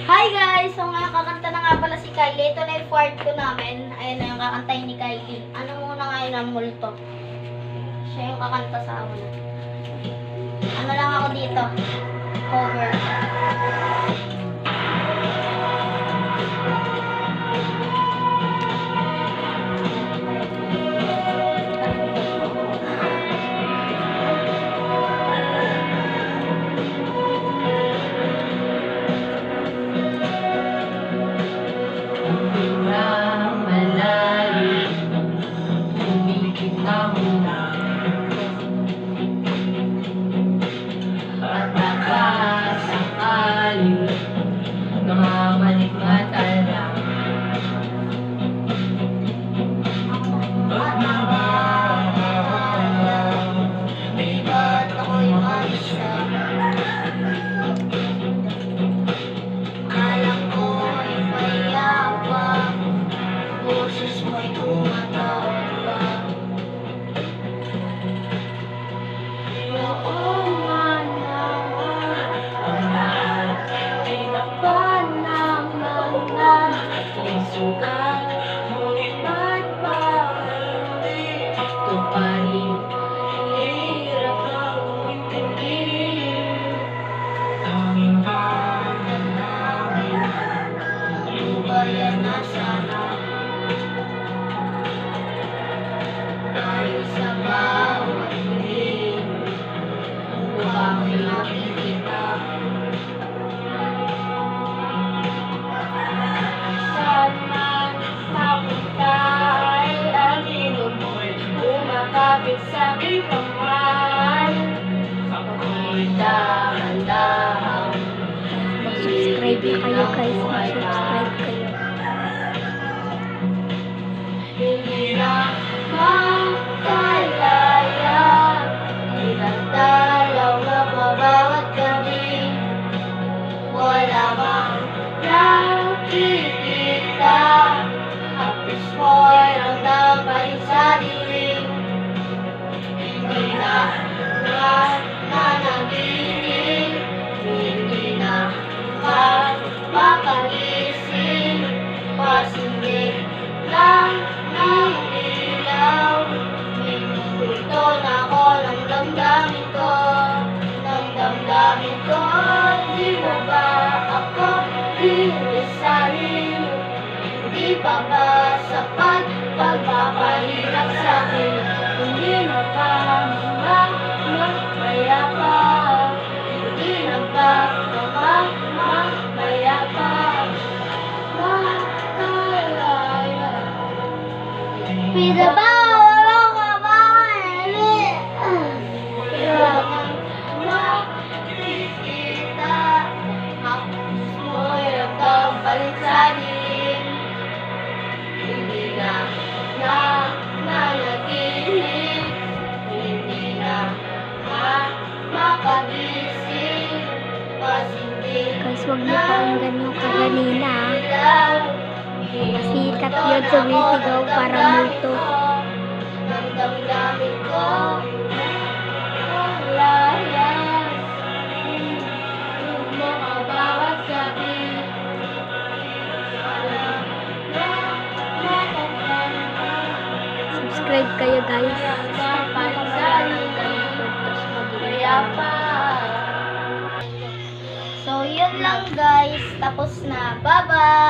Hi guys! So ngayon kakanta na nga pala si Kylie. Ito na yung part ko namin. Ayun na yung kakantahin ni Kylie. Ano muna ngayon ang multo? Siya yung kakanta sa amin. Ano lang ako dito? Cover. Mag-subscribe kayo guys, mag-subscribe kayo. Hindi na makalaya, ilang-dalaw na bawat gabi, wala bang nakikita, hapis mo'y ramdam pa rin sa dilim. Hindi na nananaginip, hindi na makagising, pasindig lang ng ilaw. Minulto na ako ng damdamin ko, di mo ba ako ilisanin? Hindi pa ba sapat pagpapahirap sa'kin? Hindi na ba mayapa? Hindi na ba mayapa? Makalaya. Pida ba? Wala ka ba? Kailangan makikita, hapos mo'y nagkapalit sa dilim. Hindi na nanaginip, hindi na makagising, pasindig. Guys, huwag niyo pakinggan yung kaganina. Masikat yun sumisigaw para multo. Nang damdamin ko, layas, yung mga bawat gabi, subscribe kayo guys. So yun lang guys, tapos na. Bye bye.